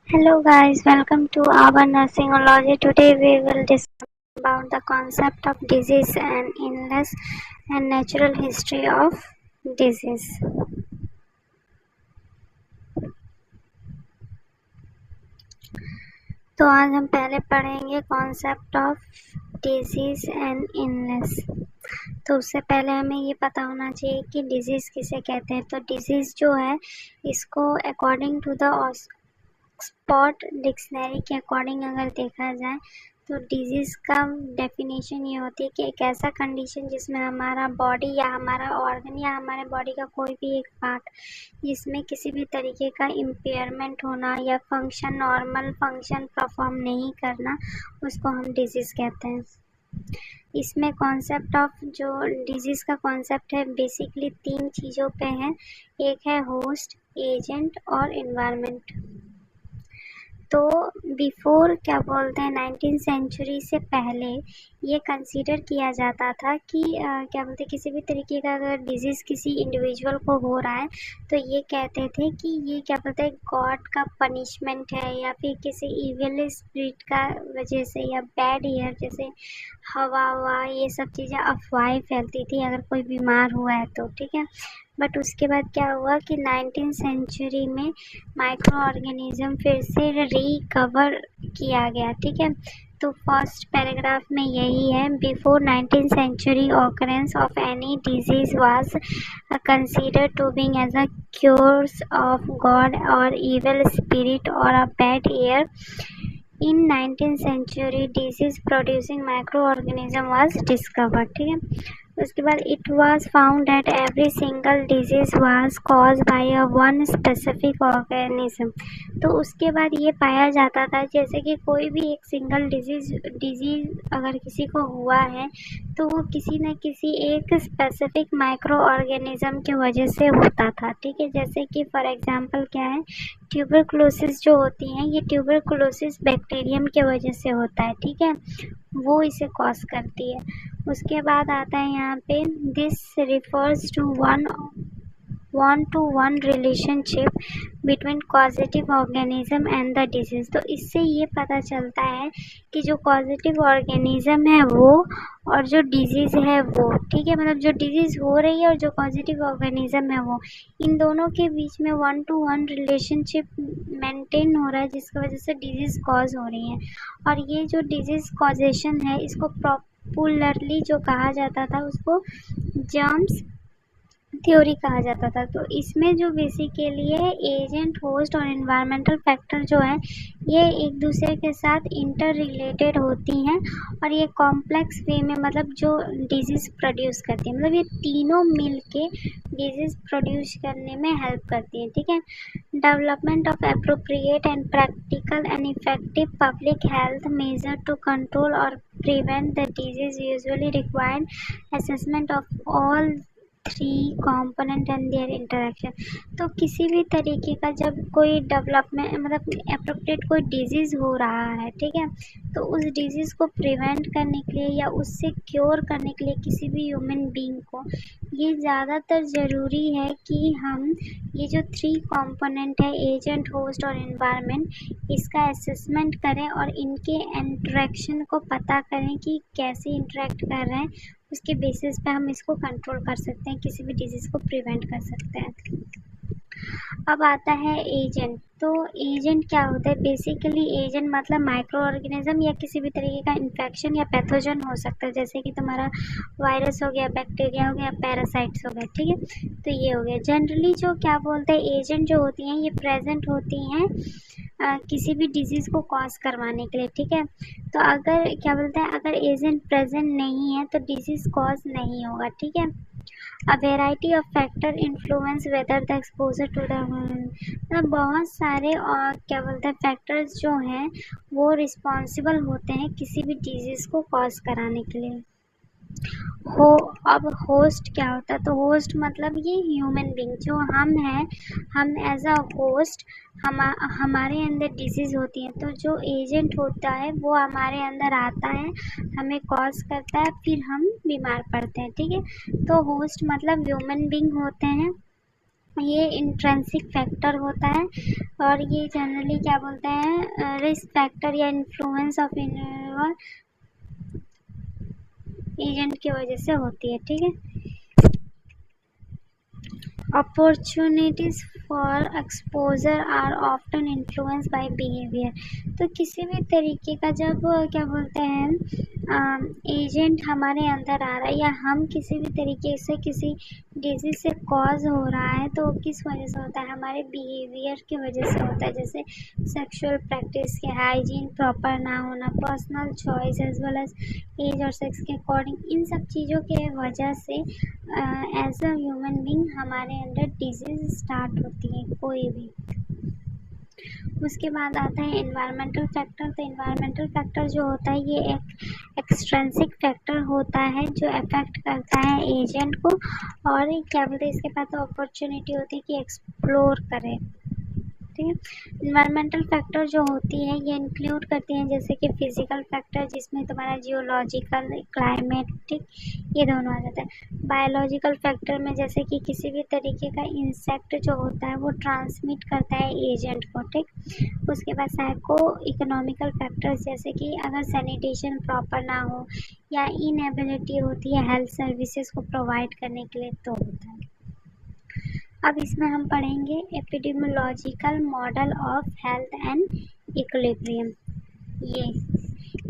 Hello guys, welcome to our nursingology. Today we will discuss about the concept of disease and illness and natural history of disease. तो आज हम पहले पढ़ेंगे concept of disease and illness. तो उससे पहले हमें ये पता होना चाहिए कि डिजीज़ किसे कहते हैं। तो डिजीज़ जो है इसको according to the Oxford dictionary के अकॉर्डिंग अगर देखा जाए तो डिजीज़ का डेफिनेशन ये होती है कि एक ऐसा कंडीशन जिसमें हमारा बॉडी या हमारा ऑर्गन या हमारे बॉडी का कोई भी एक पार्ट जिसमें किसी भी तरीके का इम्पेयरमेंट होना या फंक्शन नॉर्मल फंक्शन परफॉर्म नहीं करना, उसको हम डिजीज़ कहते हैं। इसमें कॉन्सेप्ट ऑफ जो डिजीज़ का कॉन्सेप्ट है बेसिकली 3 चीज़ों पे है। एक है होस्ट, एजेंट और एनवायरनमेंट। तो बिफोर क्या बोलते हैं 19th सेंचुरी से पहले ये कंसीडर किया जाता था कि क्या बोलते हैं किसी भी तरीके का अगर डिजीज़ किसी इंडिविजुअल को हो रहा है तो ये कहते थे कि ये क्या बोलते हैं गॉड का पनिशमेंट है या फिर किसी इविल स्पिरिट का वजह से या बैड एयर जैसे हवा ये सब चीज़ें अफवाहें फैलती थी अगर कोई बीमार हुआ है तो, ठीक है। बट उसके बाद क्या हुआ कि 19th सेंचुरी में माइक्रो ऑर्गेनिज्म फिर से रिकवर किया गया, ठीक है। तो फर्स्ट पैराग्राफ में यही है, before 19th century occurrence of any disease was considered to being as a curse of God और इविल स्पिरिट और a bad air. In 19th century disease producing micro organism was discovered, ठीक है। उसके बाद it was found that every single disease was cause by a one specific organism. तो उसके बाद ये पाया जाता था जैसे कि कोई भी एक सिंगल डिजीज अगर किसी को हुआ है तो वो किसी न किसी एक स्पेसिफिक माइक्रो ऑर्गेनिज्म की वजह से होता था, ठीक है। जैसे कि फॉर एग्जांपल क्या है, ट्यूबरकुलोसिस जो होती हैं ये ट्यूबरकुलोसिस बैक्टीरियम की वजह से होता है, ठीक है, वो इसे कॉज करती है। उसके बाद आता है यहाँ पे this refers to one to one relationship between causative organism and the disease. तो इससे ये पता चलता है कि जो कॉजेटिव ऑर्गेनिज्म है वो और जो डिजीज़ है वो, ठीक है, मतलब जो डिजीज़ हो रही है और जो कॉजेटिव ऑर्गेनिज्म है वो, इन दोनों के बीच में 1 to 1 रिलेशनशिप मेंटेन हो रहा है जिसकी वजह से डिजीज़ कॉज हो रही है। और ये जो डिजीज़ कॉजेशन है इसको पॉपुलरली जो कहा जाता था उसको जर्म्स थ्योरी कहा जाता था। तो इसमें जो बेसिकली है एजेंट, होस्ट और एनवायरमेंटल फैक्टर जो है ये एक दूसरे के साथ इंटर रिलेटेड होती हैं और ये कॉम्प्लेक्स वे में मतलब जो डिजीज़ प्रोड्यूस करती है, मतलब ये तीनों मिल के डिजीज़ प्रोड्यूस करने में हेल्प करती हैं, ठीक है। Development of appropriate and practical and effective public health measure to control और prevent the disease usually required assessment of all 3 component and their interaction. तो किसी भी तरीके का जब कोई डेवलपमेंट मतलब अप्रोप्रिएट कोई डिजीज़ हो रहा है, ठीक है, तो उस डिजीज़ को प्रिवेंट करने के लिए या उससे क्योर करने के लिए किसी भी ह्यूमन बीइंग को ये ज़्यादातर ज़रूरी है कि हम ये जो 3 कॉम्पोनेंट है एजेंट, होस्ट और एनवायरनमेंट, इसका असेसमेंट करें और इनके इंटरेक्शन को पता करें कि कैसे इंटरेक्ट कर रहे हैं। उसके बेसिस पे हम इसको कंट्रोल कर सकते हैं, किसी भी डिजीज़ को प्रिवेंट कर सकते हैं। अब आता है एजेंट। तो एजेंट क्या होता है, बेसिकली एजेंट मतलब माइक्रो ऑर्गेनिज्म या किसी भी तरीके का इन्फेक्शन या पैथोजन हो सकता है, जैसे कि तुम्हारा वायरस हो गया, बैक्टीरिया हो गया, पैरासाइट्स हो गए, ठीक है। तो ये हो गया जनरली जो क्या बोलते हैं एजेंट जो होती हैं ये प्रेजेंट होती हैं किसी भी डिजीज़ को कॉज करवाने के लिए, ठीक है। तो अगर क्या बोलते हैं अगर एजेंट प्रेजेंट नहीं है तो डिजीज़ कॉज नहीं होगा, ठीक है। A variety of factor influence whether the exposure to the मतलब बहुत सारे और क्या बोलते हैं फैक्टर्स जो हैं वो रिस्पॉन्सिबल होते हैं किसी भी डिजीज़ को कॉज कराने के लिए। हो अब होस्ट क्या होता है, तो होस्ट मतलब ये ह्यूमन बीइंग जो हम हैं, हम एज अ होस्ट हमारे अंदर डिजीज़ होती है तो जो एजेंट होता है वो हमारे अंदर आता है, हमें कॉज करता है, फिर हम बीमार पड़ते हैं, ठीक है। तो होस्ट मतलब ह्यूमन बीइंग होते हैं ये इंट्रिंसिक फैक्टर होता है और ये जनरली क्या बोलते हैं रिस्क फैक्टर या इन्फ्लुएंस ऑफ एजेंट की वजह से होती है। ठीक है। Opportunities for exposure are often influence by behaviour. तो किसी भी तरीके का जब क्या बोलते हैं एजेंट हमारे अंदर आ रहा है या हम किसी भी तरीके से किसी डिजीज से कॉज हो रहा है तो किस वजह से होता है, हमारे बिहेवियर की वजह से होता है। जैसे सेक्सुअल प्रैक्टिस के, हाइजीन प्रॉपर ना होना, personal choice as well as age और सेक्स के अकॉर्डिंग, इन सब चीज़ों के वजह से एज अ ह्यूमन बीइंग हमारे अंदर डिजीज स्टार्ट होती है कोई भी। उसके बाद आता है एनवायरमेंटल फैक्टर। तो एनवायरमेंटल फैक्टर जो होता है ये एक एक्सट्रिंसिक फैक्टर होता है जो अफेक्ट करता है एजेंट को, और क्या बोलते हैं इसके पास अपॉर्चुनिटी होती है कि एक्सप्लोर करे। ठीक है। इन्वायरमेंटल फैक्टर जो होती है ये इंक्लूड करती हैं जैसे कि फिजिकल फैक्टर जिसमें तुम्हारा जियोलॉजिकल, क्लाइमेटिक, ये दोनों आ जाता है। बायोलॉजिकल फैक्टर में जैसे कि किसी भी तरीके का इंसेक्ट जो होता है वो ट्रांसमिट करता है एजेंट को। ठीक। उसके बाद साइको इकोनॉमिकल फैक्टर्स जैसे कि अगर सैनिटेशन प्रॉपर ना हो या इनएबिलिटी होती है हेल्थ सर्विसेज को प्रोवाइड करने के लिए तो होता है। अब इसमें हम पढ़ेंगे epidemiological model of health and equilibrium.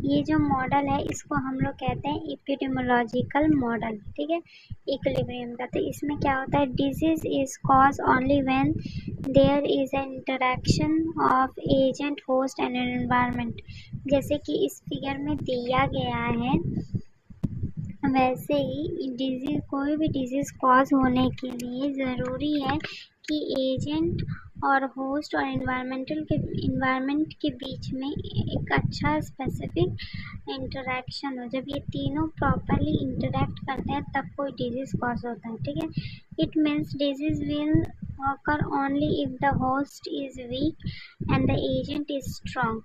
ये जो मॉडल है इसको हम लोग कहते हैं एपिडेमियोलॉजिकल मॉडल। ठीक है, इक्विलिब्रियम का। तो इसमें क्या होता है, disease is cause only when there is an interaction of agent, host and environment. जैसे कि इस फिगर में दिया गया है वैसे ही डिजीज, कोई भी डिजीज कॉज होने के लिए ज़रूरी है कि एजेंट और होस्ट और इन्वायरमेंट के बीच में एक अच्छा स्पेसिफिक इंटरेक्शन हो। जब ये तीनों प्रॉपरली इंटरेक्ट करते हैं तब कोई डिजीज कॉज होता है। ठीक है। It means disease will occur only if the host is weak and the agent is strong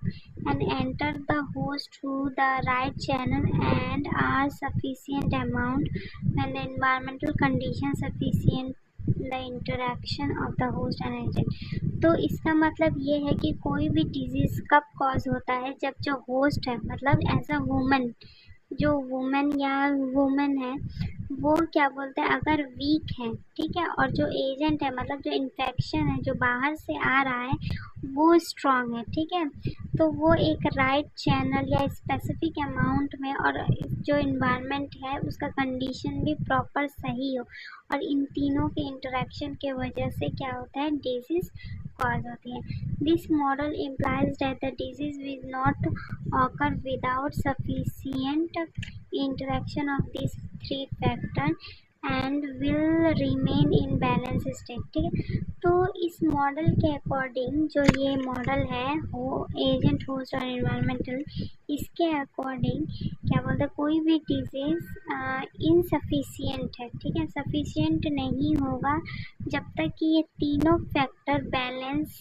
and enter the host through the right channel and are sufficient amount when the environmental conditions sufficient the interaction of the host and agent। तो इसका मतलब ये है कि कोई भी disease कब cause होता है, जब जो होस्ट है मतलब एज अ वुमन, जो वुमन है वो क्या बोलते हैं अगर वीक है, ठीक है, और जो एजेंट है मतलब जो इन्फेक्शन है जो बाहर से आ रहा है वो स्ट्रांग है। ठीक है। तो वो एक राइट चैनल या स्पेसिफिक अमाउंट में, और जो इन्वायरमेंट है उसका कंडीशन भी प्रॉपर सही हो, और इन तीनों के इंटरेक्शन के वजह से क्या होता है, डिजीज कॉज होती है। This model implies that the disease will not occur without sufficient interaction of these three factors and will remain in balance state। ठीक है। तो इस मॉडल के अकॉर्डिंग, जो ये मॉडल है वो एजेंट, होस्ट और एनवायरमेंटल, इसके अकॉर्डिंग क्या बोलते हैं कोई भी डिजीज इनसफिशियंट है। ठीक है, सफिशियंट नहीं होगा जब तक कि ये तीनों फैक्टर बैलेंस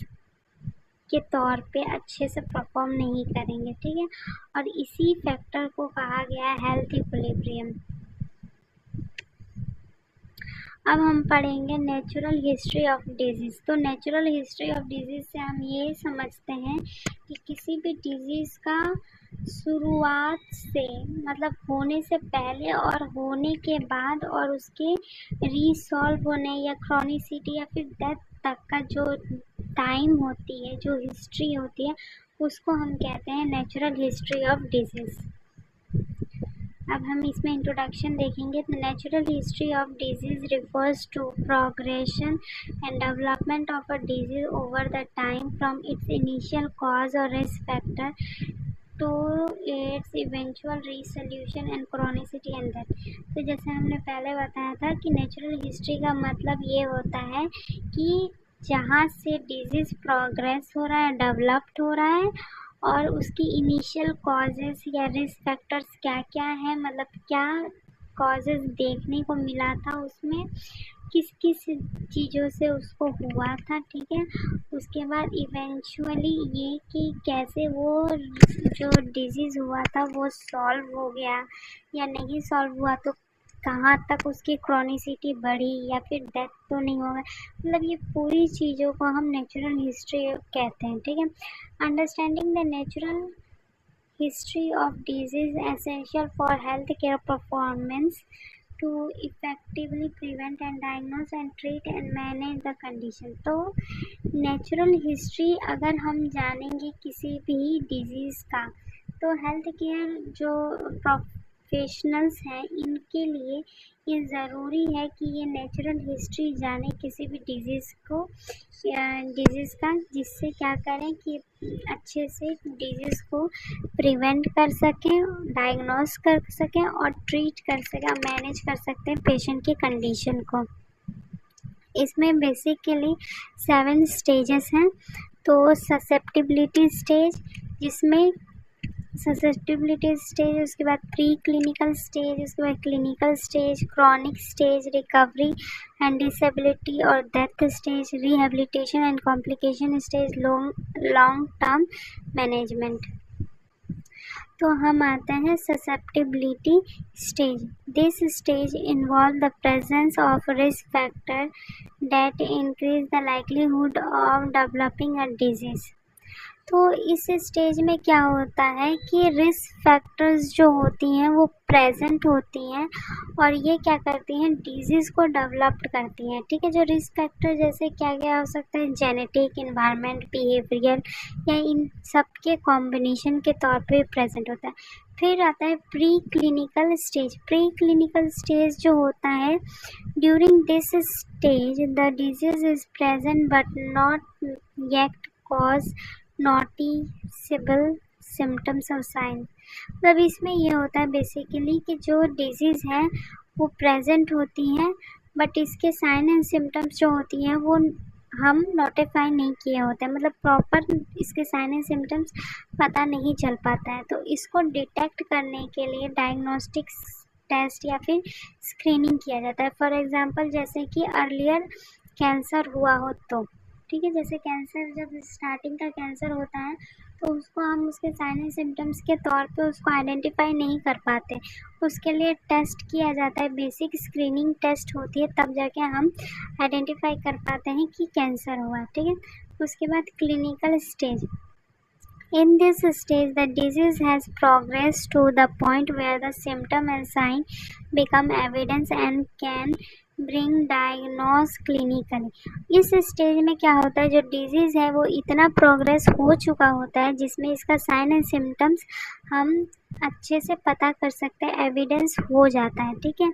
के तौर पे अच्छे से परफॉर्म नहीं करेंगे। ठीक है, और इसी फैक्टर को कहा गया है हेल्थ इक्विलिब्रियम। अब हम पढ़ेंगे नेचुरल हिस्ट्री ऑफ डिजीज़। तो नेचुरल हिस्ट्री ऑफ डिजीज़ से हम ये समझते हैं कि किसी भी डिजीज़ का शुरुआत से मतलब होने से पहले और होने के बाद और उसके रीसॉल्व होने या क्रॉनिसिटी या फिर डेथ तक का जो टाइम होती है, जो हिस्ट्री होती है, उसको हम कहते हैं नेचुरल हिस्ट्री ऑफ डिजीज़। अब हम इसमें इंट्रोडक्शन देखेंगे। तो natural history of disease refers to progression and development of a disease over the time from its initial cause और risk factor to its eventual resolution and chronicity and death. तो जैसे हमने पहले बताया था कि नेचुरल हिस्ट्री का मतलब ये होता है कि जहाँ से डिजीज़ प्रोग्रेस हो रहा है, डेवलप्ड हो रहा है, और उसकी इनिशियल कॉजेज़ या रिस्क फैक्टर्स क्या क्या है, मतलब क्या कॉजेज़ देखने को मिला था उसमें, किस किस चीज़ों से उसको हुआ था। ठीक है, उसके बाद इवेंचुअली ये कि कैसे वो जो डिजीज़ हुआ था वो सॉल्व हो गया या नहीं सॉल्व हुआ, तो कहाँ तक उसकी क्रॉनिसिटी बढ़ी या फिर डेथ तो नहीं होगा, मतलब ये पूरी चीज़ों को हम नेचुरल हिस्ट्री कहते हैं। ठीक है, understanding the natural history of disease essential for healthcare performance to effectively prevent and diagnose and treat and manage the condition। तो नेचुरल हिस्ट्री अगर हम जानेंगे किसी भी डिजीज़ का, तो हेल्थ केयर जो प्रोफेशनल्स हैं इनके लिए ये ज़रूरी है कि ये नेचुरल हिस्ट्री जाने किसी भी डिजीज़ का, जिससे क्या करें कि अच्छे से डिजीज़ को प्रिवेंट कर सकें, डायग्नोस कर सकें और ट्रीट कर सकें, मैनेज कर सकते हैं पेशेंट की कंडीशन को। इसमें बेसिकली 7 स्टेजेस हैं। तो ससेप्टिबिलिटी स्टेज, जिसमें ससेप्टिबिलिटी स्टेज, उसके बाद प्री क्लिनिकल स्टेज, उसके बाद clinical stage, chronic stage, recovery and disability और death stage, rehabilitation and complication stage, long term management. तो हम आते हैं susceptibility stage. This stage involve the presence of risk factor that increase the likelihood of developing a disease. तो इस stage में क्या होता है कि रिस्क फैक्टर्स जो होती हैं वो प्रेजेंट होती हैं और ये क्या करती हैं, डिजीज़ को डेवलप करती हैं। ठीक है, जो रिस्क फैक्टर जैसे क्या क्या हो सकता है, जेनेटिक, इन्वायरमेंट, बिहेवियरल, या इन सब के कॉम्बिनेशन के तौर पे प्रेजेंट होता है। फिर आता है pre clinical stage. Pre clinical stage जो होता है, during this stage the disease is present but not yet cause noticeable symptoms और साइन। मतलब इसमें ये होता है बेसिकली कि जो डिजीज़ हैं वो प्रेजेंट होती हैं बट इसके साइन एंड सिम्टम्स जो होती हैं वो हम नोटिफाई नहीं किए होते हैं, मतलब प्रॉपर इसके साइन एंड सिम्टम्स पता नहीं चल पाता है। तो इसको डिटेक्ट करने के लिए डायग्नोस्टिक्स टेस्ट या फिर स्क्रीनिंग किया जाता है। फॉर एग्जांपल जैसे कि अर्लियर कैंसर हुआ हो तो, ठीक है, जैसे कैंसर जब स्टार्टिंग का कैंसर होता है तो उसको हम उसके साइन एंड सिम्टम्स के तौर पे उसको आइडेंटिफाई नहीं कर पाते, उसके लिए टेस्ट किया जाता है, बेसिक स्क्रीनिंग टेस्ट होती है, तब जाके हम आइडेंटिफाई कर पाते हैं कि कैंसर हुआ। ठीक है, उसके बाद clinical stage. In this stage, the disease has progressed to the point where the symptom and sign become evidence and can bring diagnose clinically। इस स्टेज में क्या होता है, जो डिजीज़ है वो इतना प्रोग्रेस हो चुका होता है जिसमें इसका साइन एंड सिम्टम्स हम अच्छे से पता कर सकते हैं, एविडेंस हो जाता है। ठीक है,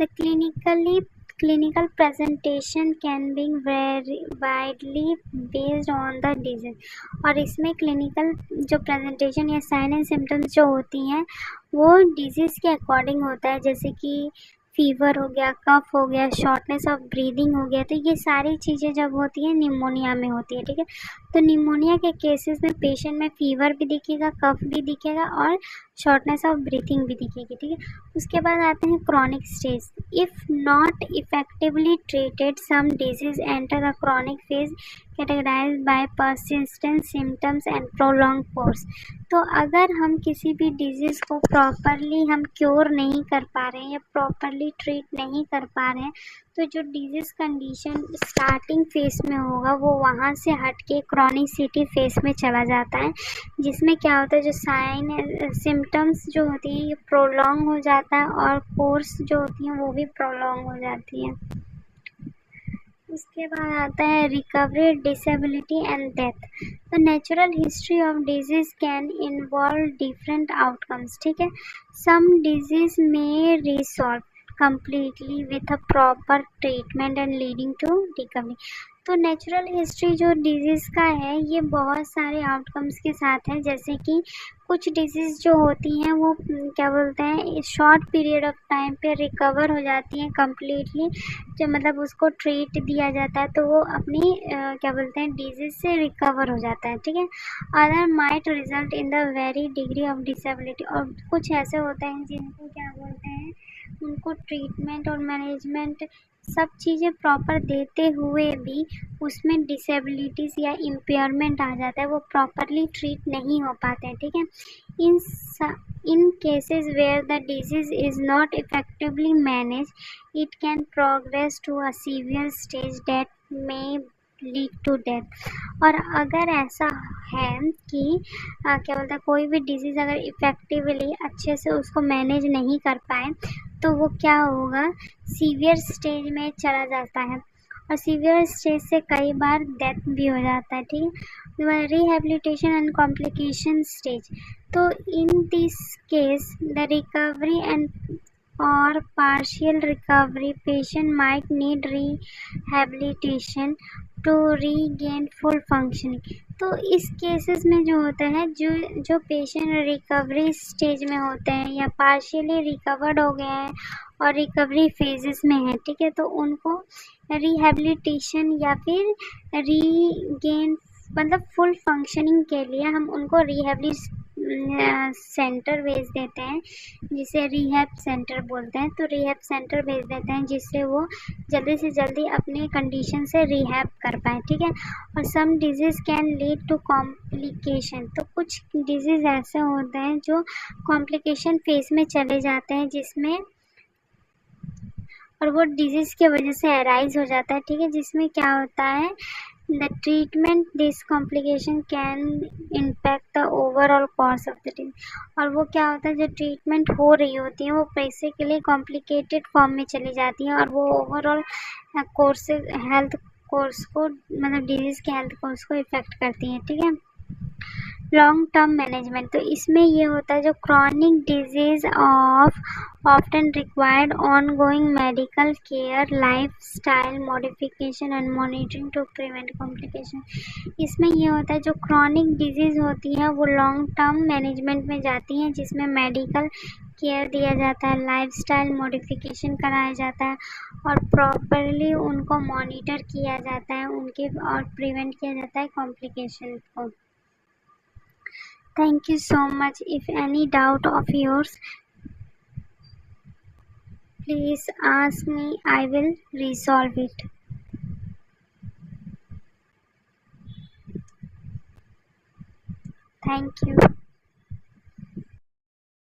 the clinical presentation can be very widely based on the disease। और इसमें क्लिनिकल जो प्रेजेंटेशन या साइन एंड सिम्टम्स जो होती हैं वो डिजीज़ के अकॉर्डिंग होता है, जैसे कि फीवर हो गया, कफ हो गया, शॉर्टनेस ऑफ ब्रीदिंग हो गया। तो ये सारी चीज़ें जब होती हैं निमोनिया में होती है। ठीक है, तो निमोनिया के केसेस में पेशेंट में फीवर भी दिखेगा, कफ भी दिखेगा और शॉर्टनेस ऑफ ब्रीथिंग भी दिखेगी। ठीक है, उसके बाद आते हैं chronic stage. If not effectively treated some disease enter a chronic phase categorised by persistent symptoms and prolong course. तो अगर हम किसी भी डिजीज़ को प्रॉपरली हम क्योर नहीं कर पा रहे हैं या प्रॉपरली ट्रीट नहीं कर पा रहे हैं, तो जो डिजीज़ कंडीशन स्टार्टिंग फेस में होगा वो वहाँ से हट के क्रॉनिसिटी फेस में चला जाता है, जिसमें क्या होता है, जो साइन सिम्टम्स जो होती हैं ये प्रोलॉन्ग हो जाता है और कोर्स जो होती हैं वो भी प्रोलॉन्ग हो जाती हैं। उसके बाद आता है रिकवरी, डिसेबिलिटी एंड डेथ। तो natural history of disease can involve different outcomes. ठीक है, सम डिजीज में resolve completely with a proper treatment and leading to recovery। तो नेचुरल हिस्ट्री जो डिजीज़ का है ये बहुत सारे आउटकम्स के साथ है, जैसे कि कुछ डिजीज़ जो होती हैं वो क्या बोलते हैं शॉर्ट पीरियड ऑफ टाइम पे रिकवर हो जाती हैं कम्प्लीटली, जो मतलब उसको ट्रीट दिया जाता है तो वो अपनी क्या बोलते हैं डिजीज़ से रिकवर हो जाता है। ठीक है, other might result in the very degree of disability. और कुछ ऐसे होते हैं जिनको क्या बोलते हैं, उनको ट्रीटमेंट और मैनेजमेंट सब चीज़ें प्रॉपर देते हुए भी उसमें डिसेबिलिटीज़ या इम्पेयरमेंट आ जाता है, वो प्रॉपरली ट्रीट नहीं हो पाते हैं। ठीक है, In cases where the disease is not effectively managed, it can progress to a severe stage that may lead to death. और अगर ऐसा है कि क्या बोलते हैं, कोई भी डिजीज़ अगर इफ़ेक्टिवली अच्छे से उसको मैनेज नहीं कर पाए तो वो क्या होगा, सीवियर स्टेज में चला जाता है, और सीवियर स्टेज से कई बार डेथ भी हो जाता है। ठीक है, रिहेबिलिटेशन एंड कॉम्प्लिकेशन स्टेज। तो in this case the recovery and और partial recovery, patient might need rehabilitation to regain full functioning। तो इस केसेस में जो होता है, जो पेशेंट रिकवरी स्टेज में होते हैं या पार्शियली रिकवर्ड हो गए हैं और रिकवरी फेजेस में है, ठीक है, तो उनको रिहेबिलिटेशन या फिर रीगेन मतलब फुल फंक्शनिंग के लिए हम उनको सेंटर भेज देते हैं, जिसे रिहैब सेंटर बोलते हैं। तो रिहैब सेंटर भेज देते हैं जिससे वो जल्दी से जल्दी अपने कंडीशन से रिहैब कर पाए। ठीक है, और some disease can lead to complication. तो कुछ डिजीज़ ऐसे होते हैं जो कॉम्प्लिकेशन फेज में चले जाते हैं, जिसमें और वो डिजीज़ की वजह से अराइज हो जाता है। ठीक है, जिसमें क्या होता है, the treatment this complication can impact the overall course of the disease. और वो क्या होता है, जो ट्रीटमेंट हो रही होती है वो बेसिकली कॉम्प्लिकेटेड फॉर्म में चली जाती हैं और वो ओवरऑल कोर्स हेल्थ कोर्स को मतलब डिजीज़ के हेल्थ कोर्स को इफेक्ट करती हैं। ठीक है, लॉन्ग टर्म मैनेजमेंट। तो इसमें ये होता है जो chronic disease often required ongoing medical care, lifestyle modification and monitoring to prevent complication. इसमें ये होता है जो क्रॉनिक डिजीज होती है वो लॉन्ग टर्म मैनेजमेंट में जाती हैं, जिसमें मेडिकल केयर दिया जाता है, लाइफस्टाइल मॉडिफिकेशन कराया जाता है और प्रॉपरली उनको मॉनिटर किया जाता है उनके और प्रिवेंट किया जाता है कॉम्प्लिकेशन को। Thank you so much. If any doubt of yours, please ask me. I will resolve it. Thank you.